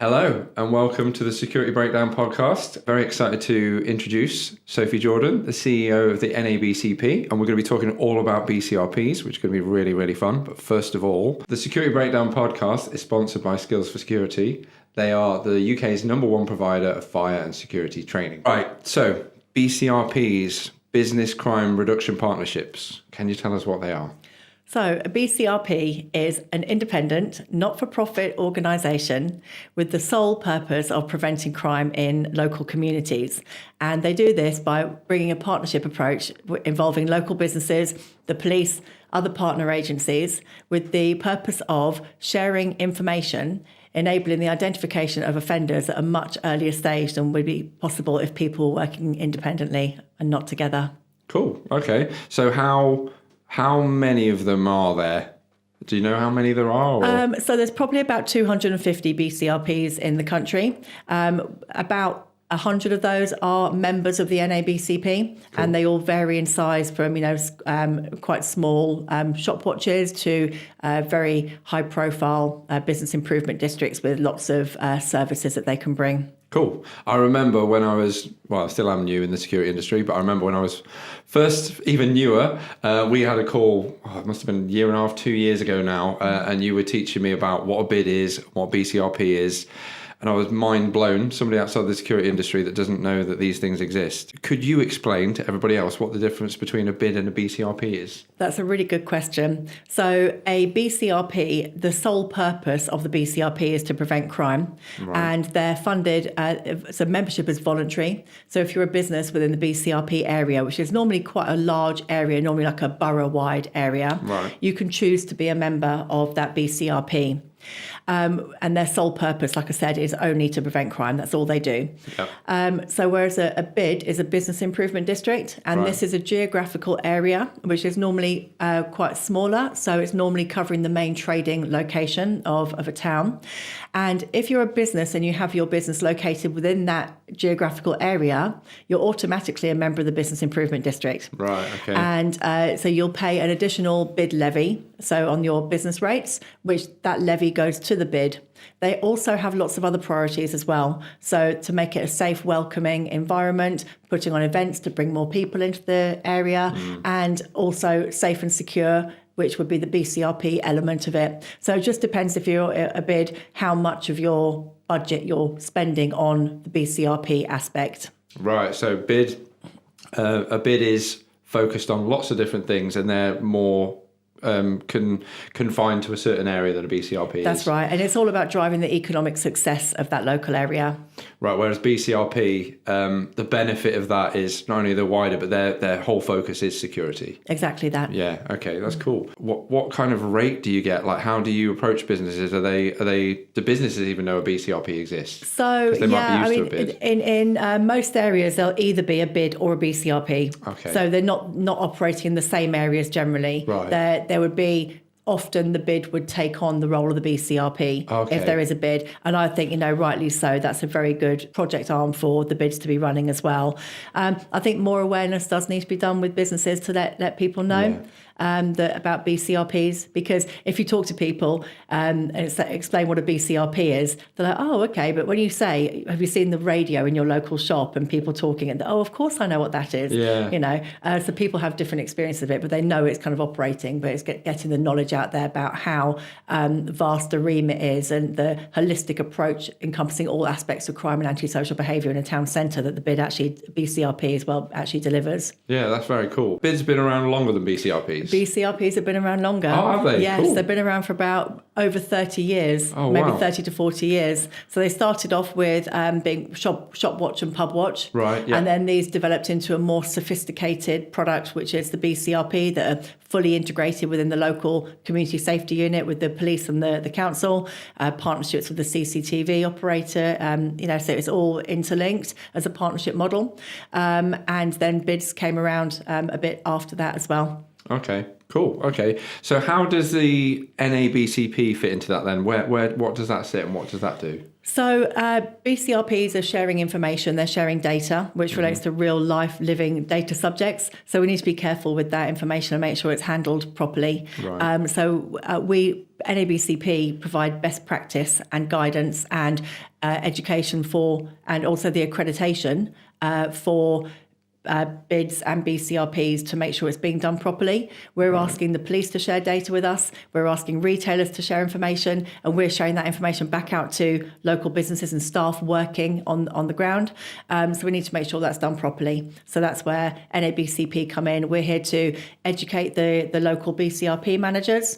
Hello and welcome to the Security Breakdown podcast. Very excited to introduce Sophie Jordan, the CEO of the NABCP, and we're going to be talking all about BCRPs, which is going to be really, really fun. But first of all, the Security Breakdown podcast is sponsored by Skills for Security. They are the UK's #1 provider of fire and security training. Right, so BCRPs, Business Crime Reduction Partnerships. Can you tell us what they are? So a BCRP is an independent, not-for-profit organisation with the sole purpose of preventing crime in local communities. And they do this by bringing a partnership approach involving local businesses, the police, other partner agencies, with the purpose of sharing information, enabling the identification of offenders at a much earlier stage than would be possible if people were working independently and not together. Cool. Okay. So how many of them are there? Do you know how many there are? So there's probably about 250 BCRPs in the country. About 100 of those are members of the NABCP, cool. And they all vary in size from, quite small shop watches to very high-profile business improvement districts with lots of services that they can bring. Cool. I remember when I was, I still am new in the security industry, but I remember when I was first, even newer, we had a call, it must have been a year and a half, 2 years ago now, and you were teaching me about what a BID is, what BCRP is, and I was mind blown, somebody outside the security industry that doesn't know that these things exist. Could you explain to everybody else what the difference between a BID and a BCRP is? That's a really good question. So a BCRP, the sole purpose of the BCRP is to prevent crime, right. And they're funded, so membership is voluntary. So if you're a business within the BCRP area, which is normally quite a large area, normally like a borough-wide area, right. You can choose to be a member of that BCRP. And their sole purpose, like I said, is only to prevent crime. That's all they do. Yep. So whereas a BID is a business improvement district, and right. This is a geographical area, which is normally quite smaller. So it's normally covering the main trading location of a town. And if you're a business and you have your business located within that geographical area, you're automatically a member of the business improvement district. Right, okay. And so you'll pay an additional BID levy, so on your business rates, which that levy goes to the BID. They also have lots of other priorities as well. So to make it a safe, welcoming environment, putting on events to bring more people into the area, and also safe and secure, which would be the BCRP element of it. So it just depends if you're a BID, how much of your budget you're spending on the BCRP aspect. Right, so a BID is focused on lots of different things, and they're more confined to a certain area that a BCRP is. That's right. And it's all about driving the economic success of that local area. Right. Whereas BCRP, the benefit of that is not only the wider, but their whole focus is security. Exactly that. Yeah. Okay. That's cool. What kind of rate do you get? Like, how do you approach businesses? Do businesses even know a BCRP exists? So they might be used to a BID. In most areas, they'll either be a BID or a BCRP. Okay. So they're not operating in the same areas generally. Right. There would be often the BID would take on the role of the BCRP if there is a BID. And I think, rightly so, that's a very good project arm for the BIDs to be running as well. I think more awareness does need to be done with businesses to let people know. About BCRPs, because if you talk to people and explain what a BCRP is, they're like, oh, okay, but when you say, have you seen the radio in your local shop and people talking, and of course I know what that is. Yeah. So people have different experiences of it, but they know it's kind of operating, but it's getting the knowledge out there about how vast the remit is and the holistic approach encompassing all aspects of crime and antisocial behaviour in a town centre that the BCRP as well actually delivers. Yeah, that's very cool. BID's been around longer than BCRPs. BCRPs have been around longer. Oh, have they? Yes, cool. They've been around for about over 30 years, maybe 30 to 40 years. So they started off with being shop watch and pub watch. Right, yeah. And then these developed into a more sophisticated product, which is the BCRP, that are fully integrated within the local community safety unit with the police and the council, partnerships with the CCTV operator. So it's all interlinked as a partnership model. And then BIDs came around a bit after that as well. Okay, cool. Okay, so how does the NABCP fit into that then? What does that sit and what does that do? So BCRPs are sharing information, they're sharing data, which relates to real life living data subjects. So we need to be careful with that information and make sure it's handled properly. Right. We, NABCP, provide best practice and guidance and education for, and also the accreditation for BIDs and BCRPs to make sure it's being done properly. We're asking the police to share data with us. We're asking retailers to share information, and we're sharing that information back out to local businesses and staff working on the ground. So we need to make sure that's done properly. So that's where NABCP come in. We're here to educate the local BCRP managers.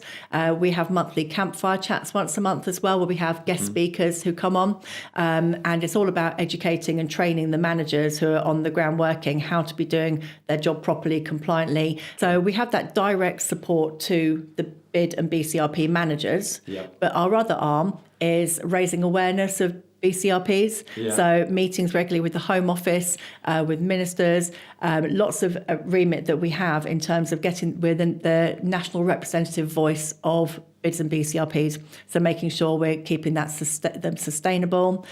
We have monthly campfire chats once a month as well, where we have guest speakers who come on. And it's all about educating and training the managers who are on the ground working how to be doing their job properly, compliantly. So we have that direct support to the BID and BCRP managers. Yep. But our other arm is raising awareness of BCRPs. Yeah. So meetings regularly with the Home Office, with ministers, lots of remit that we have in terms of getting within the national representative voice of BIDs and BCRPs. So making sure we're keeping them sustainable,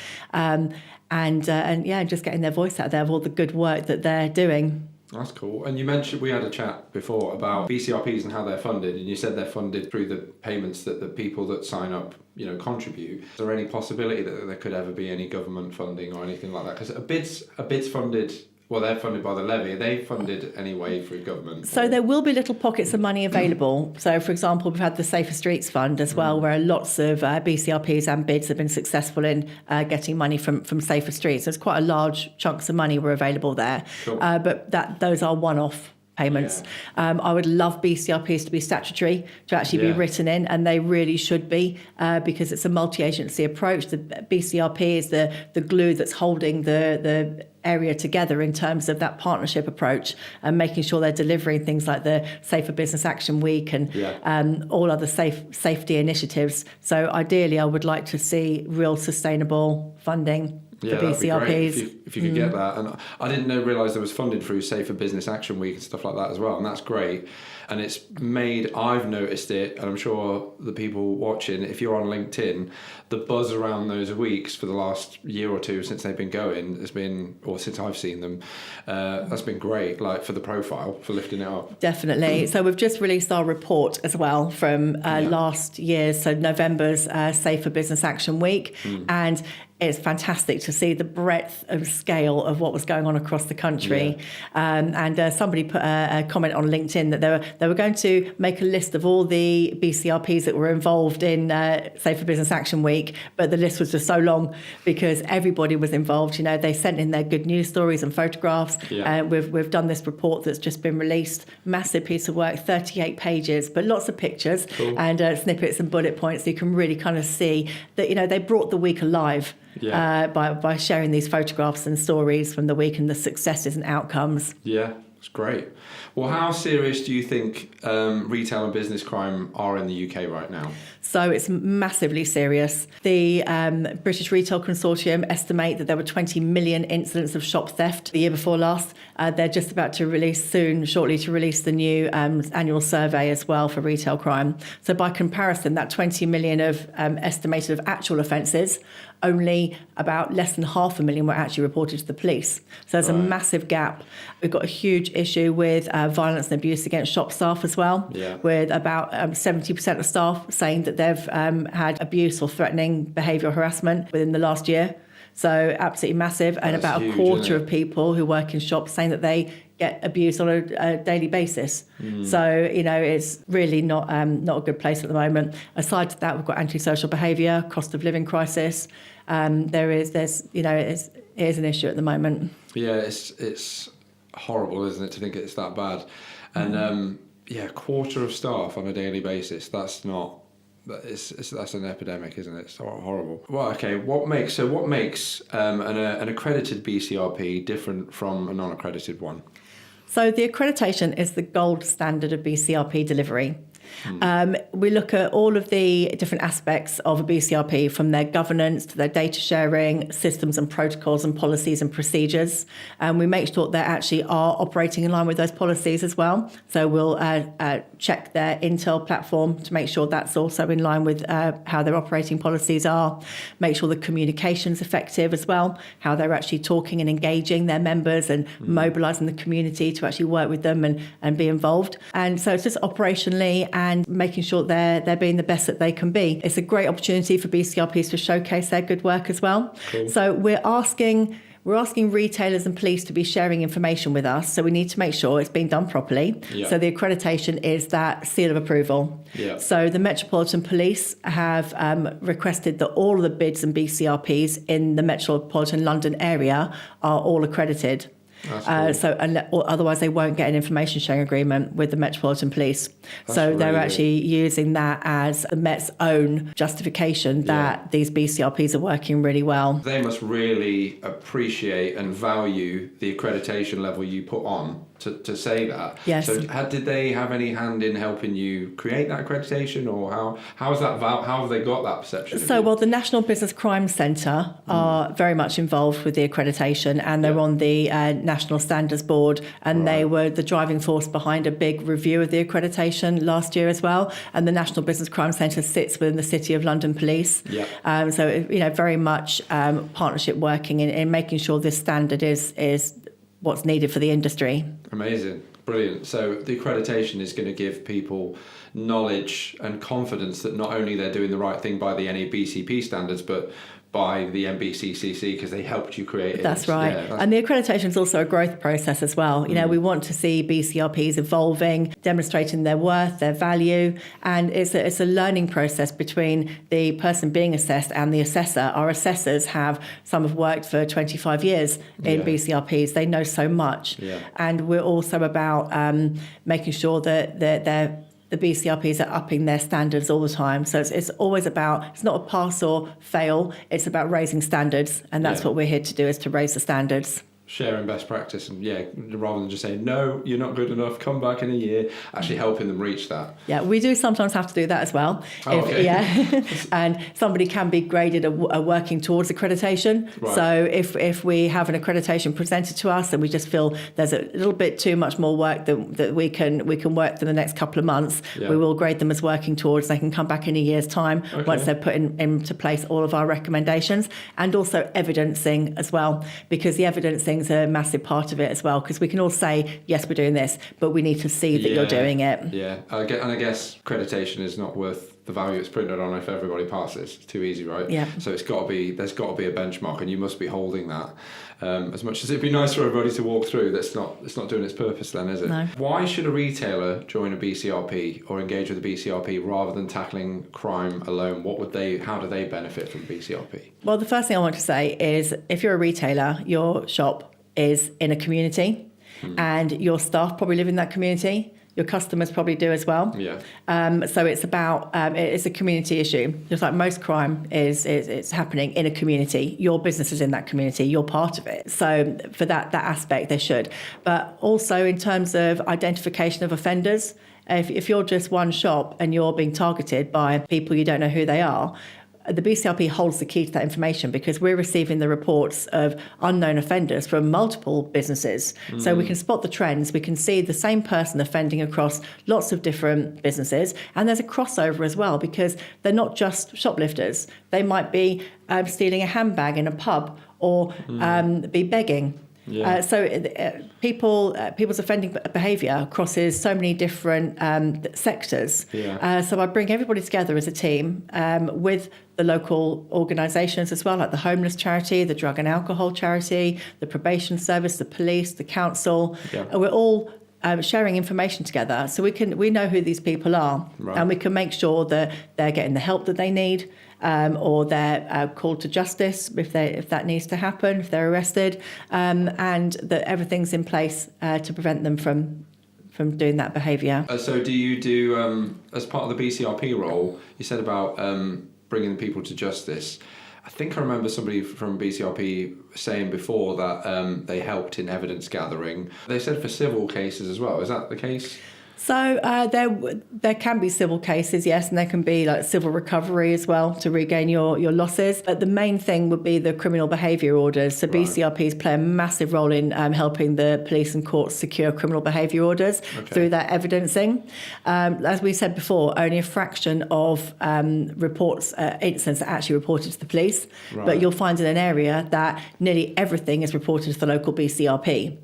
and just getting their voice out there of all the good work that they're doing. That's cool. And you mentioned, we had a chat before about BCRPs and how they're funded, and you said they're funded through the payments that the people that sign up, contribute. Is there any possibility that there could ever be any government funding or anything like that? Because a BID's funded. Well, they're funded by the levy. Are they funded anyway through government? So there will be little pockets of money available. So, for example, we've had the Safer Streets Fund as well, where lots of BCRPs and BIDs have been successful in getting money from Safer Streets. There's quite a large chunks of money were available there. Cool. But those are one-off payments. Yeah. I would love BCRPs to be statutory, to actually be written in, and they really should be, because it's a multi-agency approach. The BCRP is the glue that's holding the area together in terms of that partnership approach, and making sure they're delivering things like the Safer Business Action Week and all other safety initiatives. So ideally, I would like to see real sustainable funding for BCRPs. That'd be great if you could get that. And I didn't realise there was funded through Safer Business Action Week and stuff like that as well, and that's great. And it's made, I've noticed it, and I'm sure the people watching, if you're on LinkedIn, the buzz around those weeks for the last year or two since they've been going has been, or since I've seen them, that's been great, like for the profile, for lifting it up. Definitely. So we've just released our report as well from last year's, so November's Safer Business Action Week. And it's fantastic to see the breadth of scale of what was going on across the country. And somebody put a comment on LinkedIn that they were going to make a list of all the BCRPs that were involved in Safer Business Action Week, but the list was just so long because everybody was involved. They sent in their good news stories and photographs. We've done this report that's just been released. Massive piece of work, 38 pages, but lots of pictures and snippets and bullet points, so you can really kind of see that they brought the week alive. By sharing these photographs and stories from the week and the successes and outcomes. Yeah, it's great. Well, how serious do you think retail and business crime are in the UK right now? So it's massively serious. The British Retail Consortium estimate that there were 20 million incidents of shop theft the year before last. They're just about to release shortly to release the new annual survey as well for retail crime. So by comparison, that 20 million of estimated of actual offences, only about less than 500,000 were actually reported to the police. So there's a massive gap. We've got a huge issue with violence and abuse against shop staff as well, with about 70% of staff saying that they've had abuse or threatening behaviour or harassment within the last year. So absolutely massive. And about a quarter of people who work in shops saying that they get abused on a daily basis. So, it's really not a good place at the moment. Aside to that, we've got antisocial behaviour, cost of living crisis. It is an issue at the moment. Yeah, it's horrible, isn't it, to think it's that bad. And a quarter of staff on a daily basis, that's an epidemic, isn't it? It's horrible. Well, okay, what makes an accredited BCRP different from a non-accredited one? So the accreditation is the gold standard of BCRP delivery. We look at all of the different aspects of a BCRP, from their governance to their data sharing, systems and protocols and policies and procedures. And we make sure they actually are operating in line with those policies as well. So we'll check their Intel platform to make sure that's also in line with how their operating policies are. Make sure the communication's effective as well, how they're actually talking and engaging their members and mobilising the community to actually work with them and be involved. And so it's just operationally and making sure they're being the best that they can be. It's a great opportunity for BCRPs to showcase their good work as well. Cool. So we're asking retailers and police to be sharing information with us. So we need to make sure it's being done properly. Yeah. So the accreditation is that seal of approval. Yeah. So the Metropolitan Police have requested that all of the BIDs and BCRPs in the Metropolitan London area are all accredited. That's cool. Otherwise they won't get an information sharing agreement with the Metropolitan Police. So they're really actually using that as the Met's own justification that these BCRPs are working really well. They must really appreciate and value the accreditation level you put on to say that. Yes. So did they have any hand in helping you create that accreditation, or how have they got that perception? So, well, the National Business Crime Centre are very much involved with the accreditation, and they're on the National Standards Board, and they were the driving force behind a big review of the accreditation last year as well. And the National Business Crime Centre sits within the City of London Police. Yeah. So, very much partnership working in making sure this standard is what's needed for the industry. Amazing. Brilliant. So the accreditation is going to give people knowledge and confidence that not only they're doing the right thing by the NABCP standards, but by the NBCCC, because they helped you create it. That's right. And the accreditation is also a growth process as well. You know, we want to see BCRPs evolving, demonstrating their worth, their value, and it's a learning process between the person being assessed and the assessor. Our assessors some have worked for 25 years in BCRPs. They know so much. Yeah. And we're also about making sure that the BCRPs are upping their standards all the time. So it's always about, it's not a pass or fail, it's about raising standards. And that's what we're here to do, is to raise the standards. Sharing best practice, and rather than just saying, no, you're not good enough, come back in a year, actually helping them reach that. Yeah, we do sometimes have to do that as well. Okay. And somebody can be graded a working towards accreditation. Right. So if we have an accreditation presented to us and we just feel there's a little bit too much more work that we can work for the next couple of months, we will grade them as working towards. They can come back in a year's time once they're put into place all of our recommendations, and also evidencing as well, because the evidencing is a massive part of it as well, because we can all say, yes, we're doing this, but we need to see that you're doing it. Yeah, and I guess accreditation is not worth the value it's printed on if everybody passes. It's too easy, right? Yeah. So there's got to be a benchmark, and you must be holding that. As much as it'd be nice for everybody to walk through, it's not doing its purpose then, is it? No. Why should a retailer join a BCRP or engage with a BCRP rather than tackling crime alone? How do they benefit from BCRP? Well, the first thing I want to say is, if you're a retailer, your shop is in a community, and your staff probably live in that community. Your customers probably do as well. Yeah. So it's about it's a community issue. Just like most crime it's happening in a community. Your business is in that community. You're part of it. So for that aspect, they should. But also in terms of identification of offenders, if you're just one shop and you're being targeted by people you don't know who they are, the BCRP holds the key to that information, because we're receiving the reports of unknown offenders from multiple businesses. So we can spot the trends. We can see the same person offending across lots of different businesses. And there's a crossover as well, because they're not just shoplifters. They might be stealing a handbag in a pub, or be begging. Yeah. People's offending behaviour crosses so many different sectors. Yeah. So I bring everybody together as a team with the local organisations as well, like the homeless charity, the drug and alcohol charity, the probation service, the police, the council. Yeah. We're all sharing information together, so we know who these people are, and we can make sure that they're getting the help that they need. Or they're called to justice if that needs to happen, if they're arrested, and that everything's in place to prevent them from doing that behaviour. So do you do, as part of the BCRP role, you said about bringing people to justice. I think I remember somebody from BCRP saying before that they helped in evidence gathering. They said for civil cases as well. Is that the case? So there can be civil cases, yes, and there can be like civil recovery as well to regain your losses. But the main thing would be the Criminal Behaviour Orders. So BCRPs play a massive role in helping the police and courts secure criminal behaviour orders through that evidencing. As we said before, only a fraction of incidents are actually reported to the police, but you'll find in an area that nearly everything is reported to the local BCRP.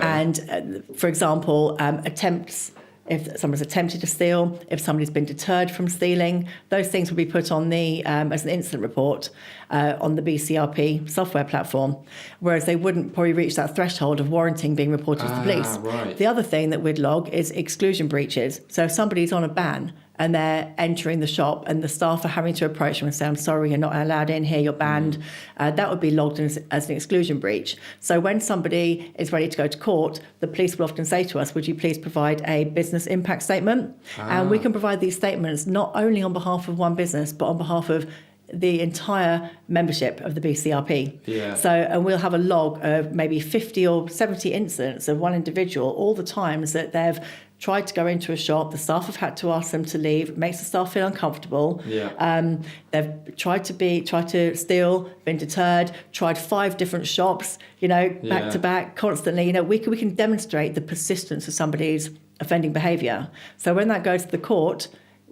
And for example, attempts. If someone's attempted to steal, if somebody's been deterred from stealing, those things will be put on the as an incident report on the BCRP software platform, whereas they wouldn't probably reach that threshold of warranting being reported to the police. The other thing that we'd log is exclusion breaches. So if somebody's on a ban and they're entering the shop and the staff are having to approach them and say, I'm sorry, you're not allowed in here, you're banned, that would be logged as an exclusion breach. So when somebody is ready to go to court, the police will often say to us, would you please provide a business impact statement? And we can provide these statements not only on behalf of one business, but on behalf of the entire membership of the BCRP. So, and we'll have a log of maybe 50 or 70 incidents of one individual, all the times that they've tried to go into a shop, the staff have had to ask them to leave, it makes the staff feel uncomfortable. They've tried to steal, been deterred, tried 5 different shops, back to back, constantly. We can demonstrate the persistence of somebody's offending behaviour. So when that goes to the court,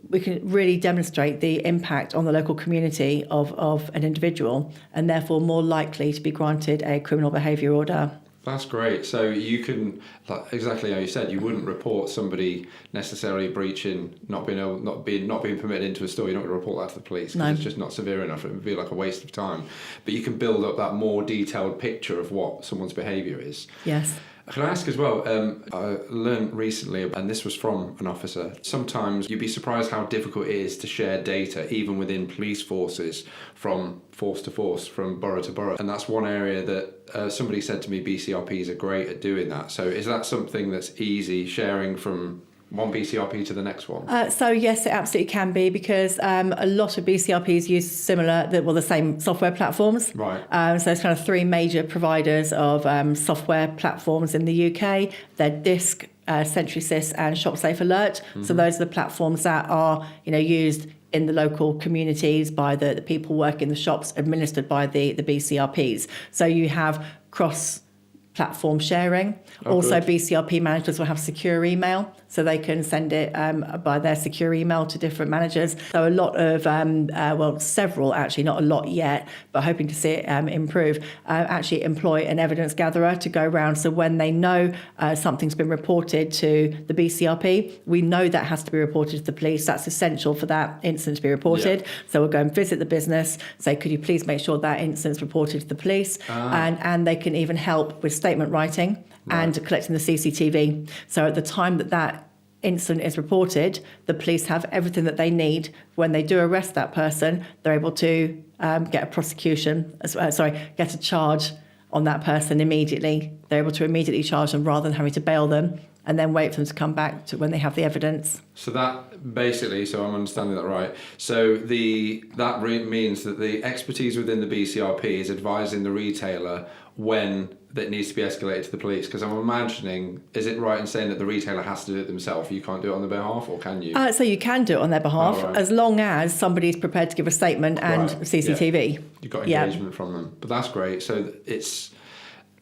we can really demonstrate the impact on the local community of an individual, and therefore more likely to be granted a criminal behaviour order. That's great. So you can, like, exactly how you said, you wouldn't report somebody necessarily breaching, not being permitted into a store. You're not going to report that to the police because it's just not severe enough. It would be like a waste of time. But you can build up that more detailed picture of what someone's behaviour is. Yes. Can I ask as well, I learned recently, and this was from an officer, sometimes you'd be surprised how difficult it is to share data, even within police forces, from force to force, from borough to borough. And that's one area that somebody said to me, BCRPs are great at doing that. So is that something that's easy, sharing from one BCRP to the next one? So yes, it absolutely can be, because a lot of BCRPs use the same software platforms. Right. So there's kind of 3 major providers of software platforms in the UK. They're Disc, SentrySys, and ShopSafe Alert. So those are the platforms that are used in the local communities by the people working in the shops, administered by the BCRPs. So you have cross-platform sharing. Good. BCRP managers will have secure email, so they can send it by their secure email to different managers. So a lot of, several actually, not a lot yet, but hoping to see it improve, actually employ an evidence gatherer to go around. So when they know something's been reported to the BCRP, we know that has to be reported to the police. That's essential for that incident to be reported. So we'll go and visit the business, say, could you please make sure that incident's reported to the police? And they can even help with statement writing and collecting the CCTV. So at the time that incident is reported, the police have everything that they need. When they do arrest that person, they're able to get a charge on that person immediately. They're able to immediately charge them rather than having to bail them and then wait for them to come back to when they have the evidence. So that basically, so I'm understanding that right. So that means that the expertise within the BCRP is advising the retailer when that needs to be escalated to the police, because I'm imagining, is it right in saying that the retailer has to do it themselves? You can't do it on their behalf, or can you? So you can do it on their behalf, as long as somebody's prepared to give a statement and CCTV. Yeah. You've got engagement from them. But that's great. So this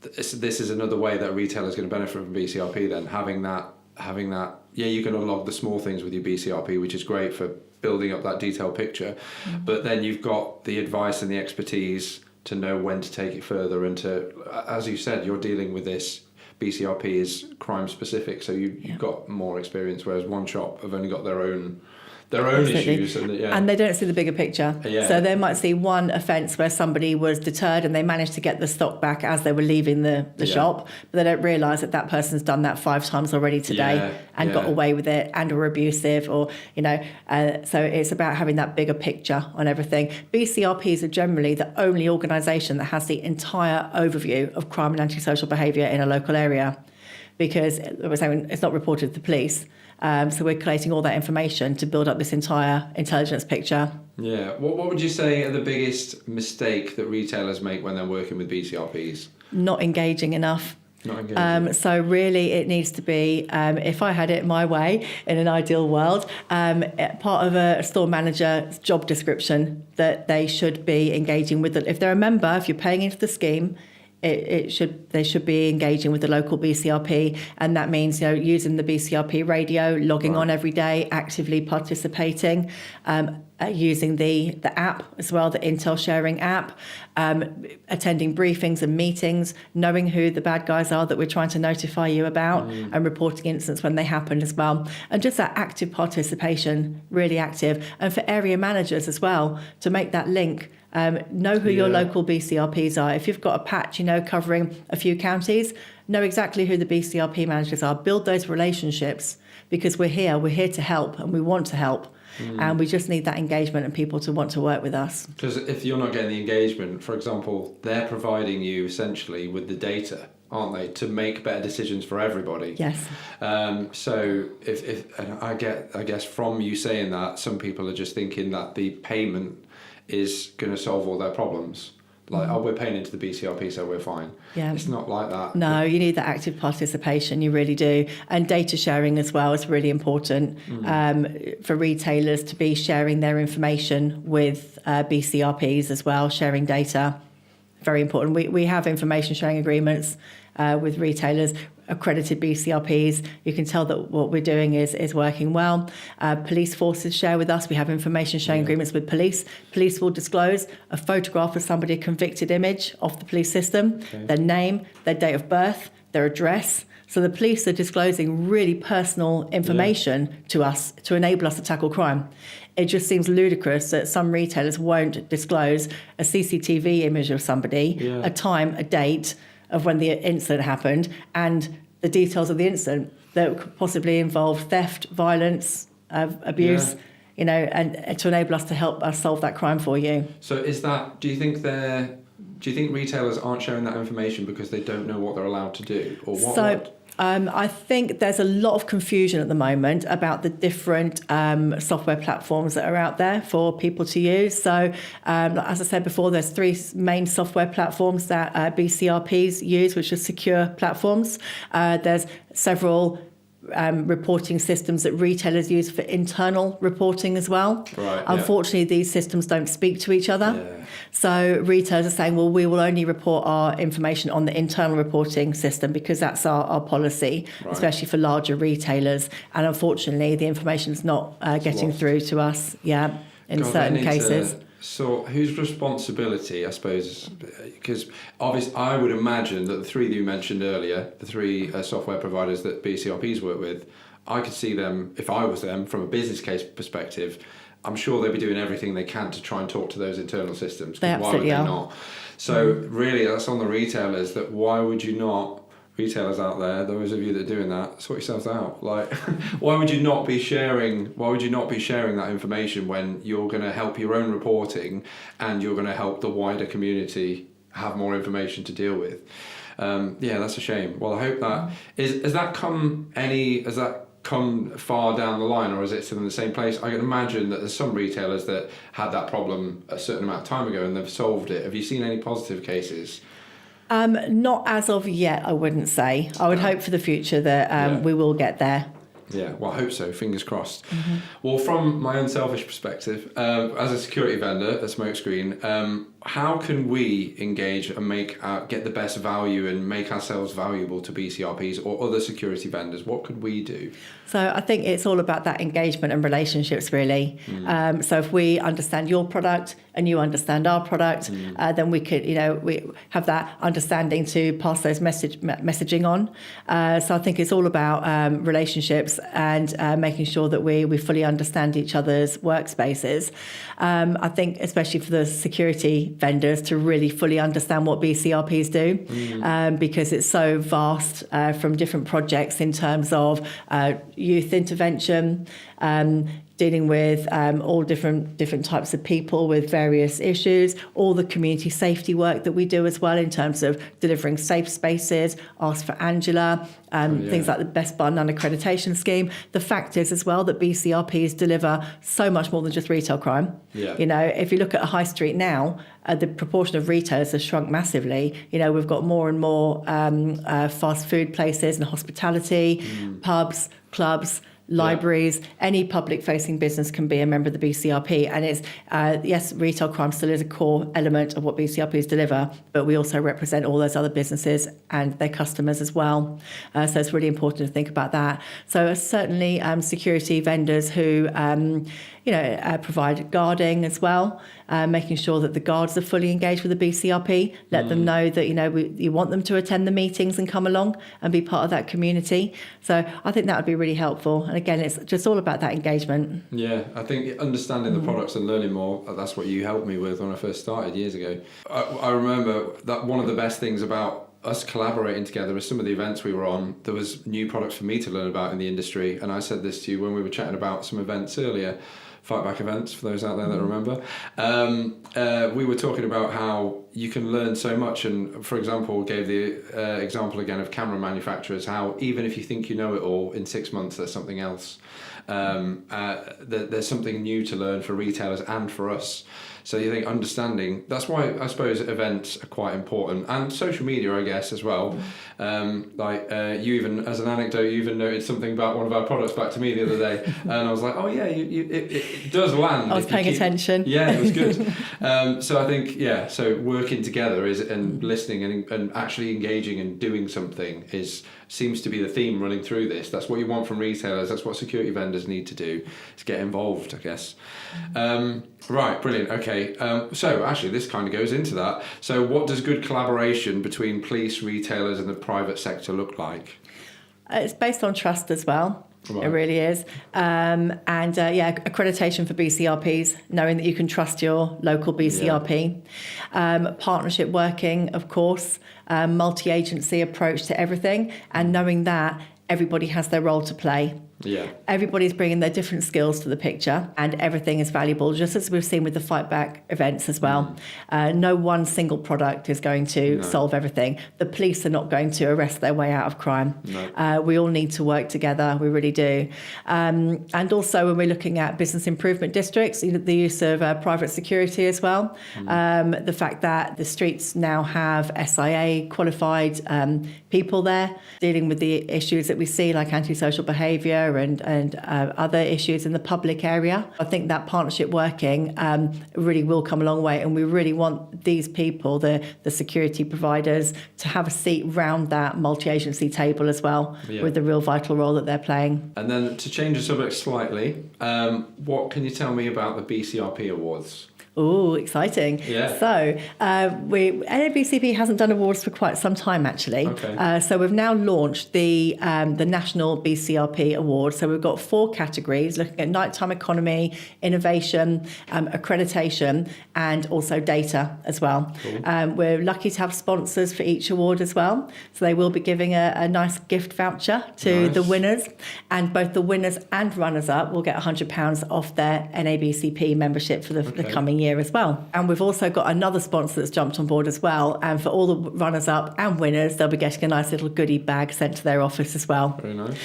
is another way that a retailer is going to benefit from BCRP then, having that. You can unlock the small things with your BCRP, which is great for building up that detailed picture. But then you've got the advice and the expertise to know when to take it further, and to, as you said, you're dealing with this. BCRP is crime specific, so you've got more experience, whereas one shop have only got their own issues. And they don't see the bigger picture. So they might see one offence where somebody was deterred and they managed to get the stock back as they were leaving the shop, but they don't realise that person's done that 5 times already today and got away with it and were abusive, or so it's about having that bigger picture on everything. BCRPs are generally the only organisation that has the entire overview of crime and antisocial behaviour in a local area, because it's not reported to the police. So we're collating all that information to build up this entire intelligence picture. Yeah. What would you say are the biggest mistake that retailers make when they're working with BCRPs? Not engaging enough. Not engaging. So really it needs to be, if I had it my way, in an ideal world, part of a store manager's job description that they should be engaging with if they're a member, if you're paying into the scheme, they should be engaging with the local BCRP, and that means using the BCRP radio, logging on every day, actively participating, using the app as well, the Intel sharing app, attending briefings and meetings, knowing who the bad guys are that we're trying to notify you about, and reporting incidents when they happen as well. And just that active participation, really active. And for area managers as well, to make that link. Know who your local BCRPs are. If you've got a patch, covering a few counties, know exactly who the BCRP managers are. Build those relationships, because we're here to help, and we want to help. And we just need that engagement and people to want to work with us. Because if you're not getting the engagement, for example, they're providing you essentially with the data, aren't they, to make better decisions for everybody? Yes. So if and I guess from you saying that, some people are just thinking that the payment is going to solve all their problems. Like, we're paying into the BCRP, so we're fine. Yeah. It's not like that. No, you need that active participation, you really do. And data sharing as well is really important for retailers to be sharing their information with BCRPs as well, sharing data. Very important. We have information sharing agreements with retailers, accredited BCRPs. You can tell that what we're doing is working well. Police forces share with us. We have information sharing agreements with police. Police will disclose a photograph of somebody, a convicted image of the police system, their name, their date of birth, their address. So the police are disclosing really personal information to us to enable us to tackle crime. It just seems ludicrous that some retailers won't disclose a CCTV image of somebody, a time, a date of when the incident happened, and the details of the incident that could possibly involve theft, violence, abuse, and to enable us to help us solve that crime for you. So do you think retailers aren't sharing that information because they don't know what they're allowed to do, or what? I think there's a lot of confusion at the moment about the different software platforms that are out there for people to use. So, as I said before, there's 3 main software platforms that BCRPs use, which are secure platforms. There's several reporting systems that retailers use for internal reporting as well. Right, Unfortunately, these systems don't speak to each other. Yeah. So retailers are saying, well, we will only report our information on the internal reporting system because that's our policy, especially for larger retailers. And unfortunately, the information is not getting through to us, in certain cases. So whose responsibility, I suppose, because obviously I would imagine that the 3 that you mentioned earlier, the 3 software providers that BCRPs work with, I could see them, if I was them, from a business case perspective, I'm sure they'd be doing everything they can to try and talk to those internal systems. They absolutely are. Why would they not? So really, that's on the retailers, that why would you not, retailers out there, those of you that are doing that, sort yourselves out. Like, why would you not be sharing that information when you're going to help your own reporting and you're going to help the wider community have more information to deal with? That's a shame. Well, I hope that has that come far down the line, or is it still in the same place? I can imagine that there's some retailers that had that problem a certain amount of time ago and they've solved it. Have you seen any positive cases? Not as of yet, I wouldn't say. I would hope for the future that we will get there. Yeah, well, I hope so. Fingers crossed. Well, from my own selfish perspective, as a security vendor at Smokescreen, how can we engage and get the best value and make ourselves valuable to BCRPs or other security vendors? What could we do? So I think it's all about that engagement and relationships, really. So if we understand your product and you understand our product, then we could, we have that understanding to pass those messaging on. So I think it's all about relationships and making sure that we fully understand each other's workspaces. I think especially for the security vendors to really fully understand what BCRPs do, because it's so vast from different projects in terms of youth intervention, dealing with all different types of people with various issues, all the community safety work that we do as well in terms of delivering safe spaces, Ask for Angela, things like the Best Bar None accreditation scheme. The fact is as well that BCRPs deliver so much more than just retail crime. Yeah. You know, if you look at a high street now, the proportion of retailers has shrunk massively. You know, we've got more and more fast food places and hospitality, pubs, clubs, libraries, any public-facing business can be a member of the BCRP. And it's, yes, retail crime still is a core element of what BCRPs deliver, but we also represent all those other businesses and their customers as well. So it's really important to think about that. So certainly security vendors who, provide guarding as well, making sure that the guards are fully engaged with the BCRP, let them know that, you want them to attend the meetings and come along and be part of that community. So I think that would be really helpful. And again, it's just all about that engagement. Yeah, I think understanding the products and learning more, that's what you helped me with when I first started years ago. I remember that one of the best things about us collaborating together with some of the events we were on, there was new products for me to learn about in the industry. And I said this to you when we were chatting about some events earlier, Fight Back events, for those out there that remember. We were talking about how you can learn so much, and for example, gave the example again of camera manufacturers, how even if you think you know it all, in 6 months there's something else. There's something new to learn for retailers and for us. So you think understanding, that's why I suppose events are quite important, and social media, I guess, as well. You even, as an anecdote, you even noted something about one of our products back to me the other day, and I was like, oh yeah, it does land. I was paying attention. Yeah, it was good. So I think, so working together and listening and actually engaging and doing something seems to be the theme running through this. That's what you want from retailers. That's what security vendors need to do, is get involved, I guess. Right, brilliant. Okay, so actually this kind of goes into that. So what does good collaboration between police, retailers and the private sector look like? It's based on trust as well. Right. It really is. Accreditation for BCRPs, knowing that you can trust your local BCRP. Yeah. Partnership working, of course, multi-agency approach to everything, and knowing that everybody has their role to play. Yeah. Everybody's bringing their different skills to the picture, and everything is valuable, just as we've seen with the Fight Back events as well. No one single product is going to solve everything. The police are not going to arrest their way out of crime. No. We all need to work together. We really do. And also when we're looking at business improvement districts, the use of private security as well. The fact that the streets now have SIA qualified people there dealing with the issues that we see, like antisocial behaviour and other issues in the public area. I think that partnership working really will come a long way, and we really want these people, the security providers, to have a seat round that multi-agency table as well, with the real vital role that they're playing. And then to change the subject slightly, what can you tell me about the BCRP Awards? Oh, exciting. Yeah. So NABCP hasn't done awards for quite some time, actually. Okay. So we've now launched the National BCRP Award. So we've got 4 categories, looking at nighttime economy, innovation, accreditation, and also data as well. Cool. We're lucky to have sponsors for each award as well. So they will be giving a nice gift voucher to the winners. And both the winners and runners-up will get £100 off their NABCP membership for the coming year as well. And we've also got another sponsor that's jumped on board as well, and for all the runners-up and winners, they'll be getting a nice little goodie bag sent to their office as well. Very nice.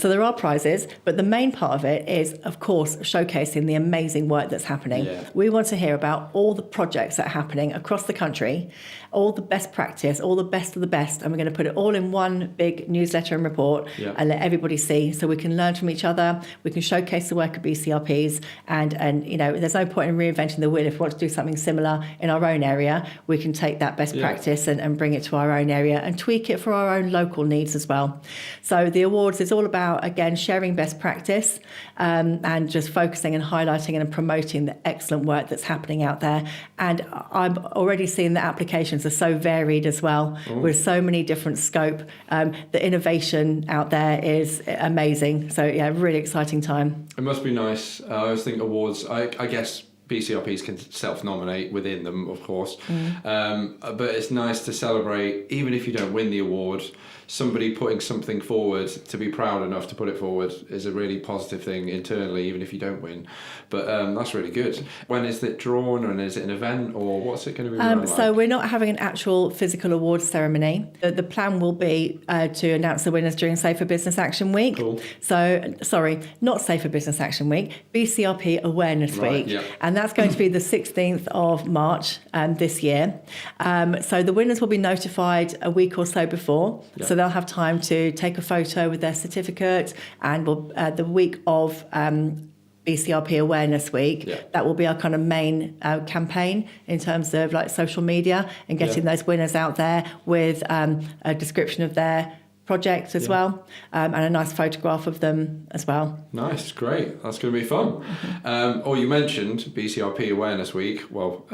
So there are prizes, but the main part of it is, of course, showcasing the amazing work that's happening. Yeah. We want to hear about all the projects that are happening across the country, all the best practice, all the best of the best, and we're going to put it all in one big newsletter and report and let everybody see, so we can learn from each other, we can showcase the work of BCRPs, and there's no point in reinventing the wheel. If we want to do something similar in our own area, we can take that best practice and bring it to our own area and tweak it for our own local needs as well. So the awards is all about, again, sharing best practice and just focusing and highlighting and promoting the excellent work that's happening out there. And I'm already seeing the applications are so varied as well, with so many different scope. The innovation out there is amazing. So really exciting time. It must be nice. I always think awards, I guess BCRPs can self-nominate within them, of course. But it's nice to celebrate, even if you don't win the award, somebody putting something forward, to be proud enough to put it forward is a really positive thing internally, even if you don't win. But that's really good. When is it drawn, and is it an event, or what's it going to be run like? So we're not having an actual physical awards ceremony. The plan will be to announce the winners during Safer Business Action Week. Cool. So, sorry, not Safer Business Action Week, BCRP Awareness Week. Yeah. And that's going to be the 16th of March this year. So the winners will be notified a week or so before. Yeah. So they'll have time to take a photo with their certificate, and the week of BCRP Awareness Week, that will be our kind of main campaign in terms of like social media and getting those winners out there with a description of their project as well, and a nice photograph of them as well. Nice, great. That's going to be fun. You mentioned BCRP Awareness Week. Well,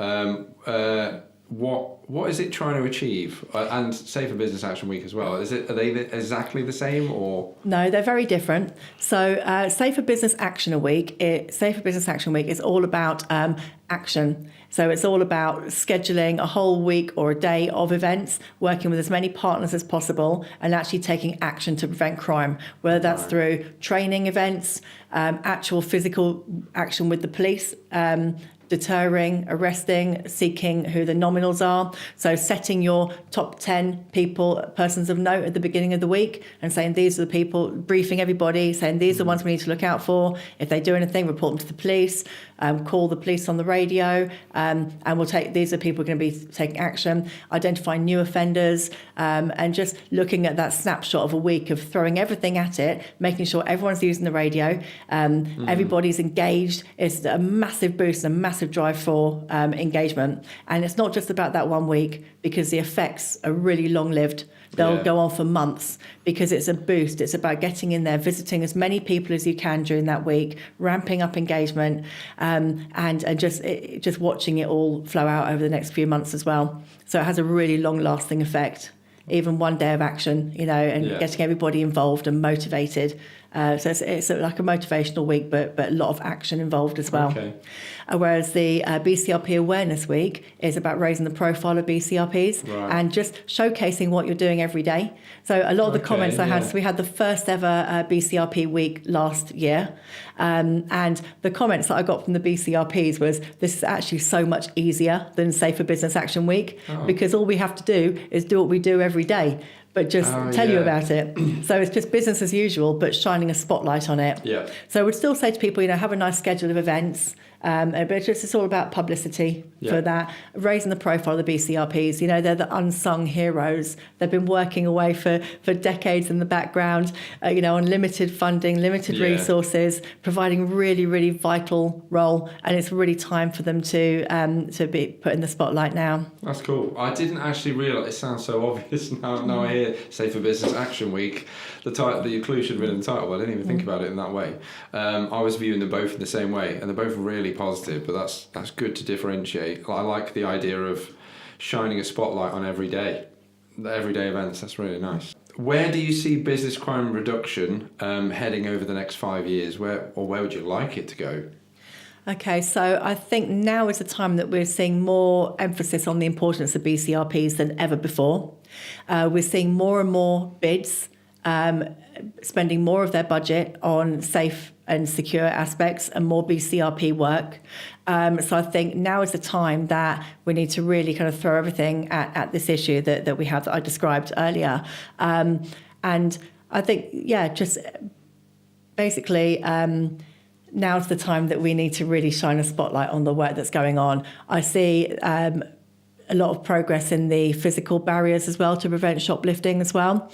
what is it trying to achieve? And Safer Business Action Week as well. Are they exactly the same, or? No, they're very different. So Safer Business Action Week is all about action. So it's all about scheduling a whole week or a day of events, working with as many partners as possible, and actually taking action to prevent crime, whether that's through training events, actual physical action with the police, deterring, arresting, seeking who the nominals are. So setting your top 10 persons of note at the beginning of the week and saying these are the people, briefing everybody, saying these are the ones we need to look out for. If they do anything, report them to the police, call the police on the radio, and these are people who are going to be taking action, identifying new offenders, and just looking at that snapshot of a week of throwing everything at it, making sure everyone's using the radio, everybody's engaged. It's a massive boost and a massive drive for engagement. And it's not just about that 1 week, because the effects are really long-lived. They'll go on for months, because it's a boost. It's about getting in there, visiting as many people as you can during that week, ramping up engagement, and just watching it all flow out over the next few months as well. So it has a really long-lasting effect. Even one day of action, and getting everybody involved and motivated. So it's like a motivational week, but a lot of action involved as well. Okay. Whereas the BCRP Awareness Week is about raising the profile of BCRPs and just showcasing what you're doing every day. So a lot of the comments I had, so we had the first ever BCRP week last year. And the comments that I got from the BCRPs was, this is actually so much easier than Safer Business Action Week, because all we have to do is do what we do every day, but just tell you about it. So it's just business as usual, but shining a spotlight on it. Yeah. So I would still say to people, have a nice schedule of events, but it's all about publicity for that, raising the profile of the BCRPs. They're the unsung heroes. They've been working away for decades in the background, on limited funding, limited resources, providing really, really vital role, and it's really time for them to be put in the spotlight now. That's cool. I didn't actually realise, it sounds so obvious now I hear Safer Business Action Week. The clue should have been in the title, but I didn't even think about it in that way. I was viewing them both in the same way, and they're both really positive, but that's good to differentiate. I like the idea of shining a spotlight on everyday events. That's really nice. Where do you see business crime reduction heading over the next 5 years? Where would you like it to go? Okay, so I think now is the time that we're seeing more emphasis on the importance of BCRPs than ever before. We're seeing more and more BIDs spending more of their budget on safe and secure aspects and more BCRP work. So I think now is the time that we need to really kind of throw everything at this issue that we have, that I described earlier. And I think, just basically... now's the time that we need to really shine a spotlight on the work that's going on. I see a lot of progress in the physical barriers as well to prevent shoplifting as well.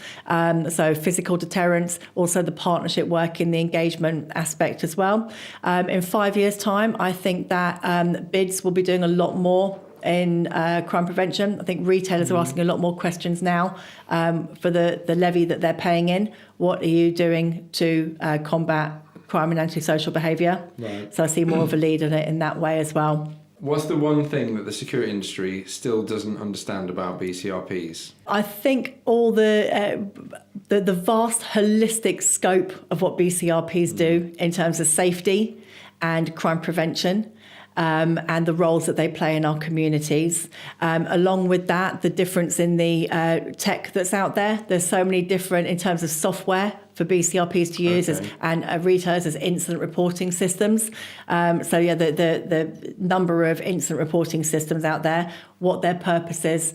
So physical deterrence, also the partnership work in the engagement aspect as well. In 5 years' time, I think that BIDs will be doing a lot more in crime prevention. I think retailers are asking a lot more questions now for the levy that they're paying in. What are you doing to combat crime and antisocial behaviour? Right. So I see more of a lead in it in that way as well. What's the one thing that the security industry still doesn't understand about BCRPs? I think all the vast holistic scope of what BCRPs do in terms of safety and crime prevention. and the roles that they play in our communities. Along with that, the difference in the tech that's out there. There's so many different, in terms of software for BCRPs to use, and retailers as incident reporting systems. The number of incident reporting systems out there, what their purpose is,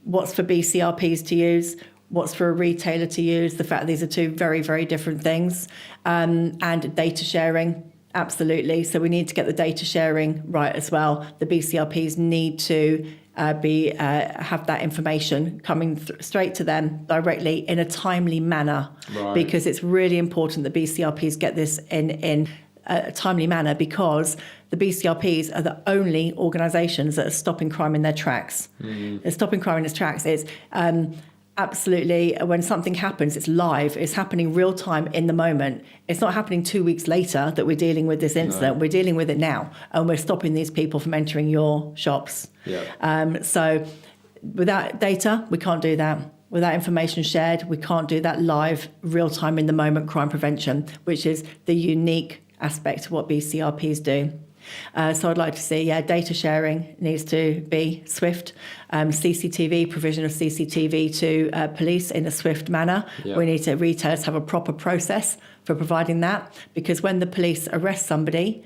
what's for BCRPs to use, what's for a retailer to use, the fact that these are two very, very different things, and data sharing. Absolutely. So we need to get the data sharing right as well. The BCRPs need to have that information coming straight to them directly in a timely manner, because it's really important that BCRPs get this in a timely manner, because the BCRPs are the only organisations that are stopping crime in their tracks. They're stopping crime in its tracks. It's absolutely, when something happens, it's live. It's happening real time in the moment. It's not happening 2 weeks later that we're dealing with this incident. No. We're dealing with it now, and we're stopping these people from entering your shops. So without data, we can't do that. Without information shared, we can't do that live, real time, in the moment crime prevention, which is the unique aspect of what BCRPs do. So I'd like to see, data sharing needs to be swift. CCTV, provision of CCTV to police in a swift manner. We need to, retailers have a proper process for providing that, because when the police arrest somebody,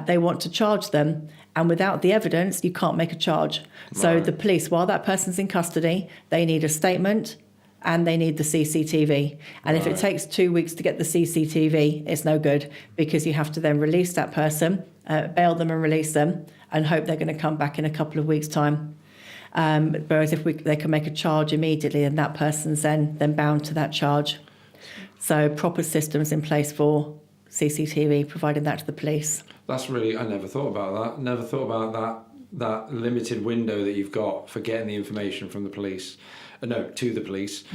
they want to charge them. And without the evidence, you can't make a charge. So the police, while that person's in custody, they need a statement and they need the CCTV. And if it takes 2 weeks to get the CCTV, it's no good, because you have to then release that person, bail them and release them, and hope they're going to come back in a couple of weeks' time. Whereas if they can make a charge immediately, then that person's then bound to that charge. So proper systems in place for CCTV, providing that to the police. That's really, I never thought about that. Never thought about that limited window that you've got for getting the information from the police. To the police.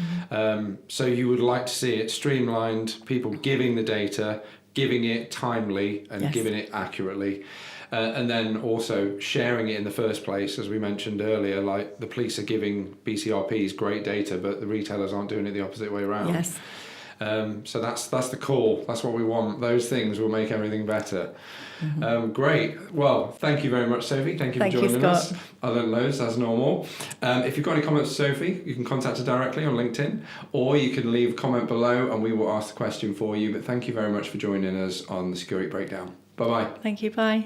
So you would like to see it streamlined, people giving the data, giving it timely and giving it accurately. And then also sharing it in the first place, as we mentioned earlier, like the police are giving BCRPs great data, but the retailers aren't doing it the opposite way around. Yes. So that's the call. That's what we want. Those things will make everything better. Great. Well, thank you very much, Sophie. Thank you for joining us. I learned loads, as normal. If you've got any comments for Sophie, you can contact her directly on LinkedIn, or you can leave a comment below and we will ask the question for you. But thank you very much for joining us on the Security Breakdown. Bye-bye. Thank you. Bye.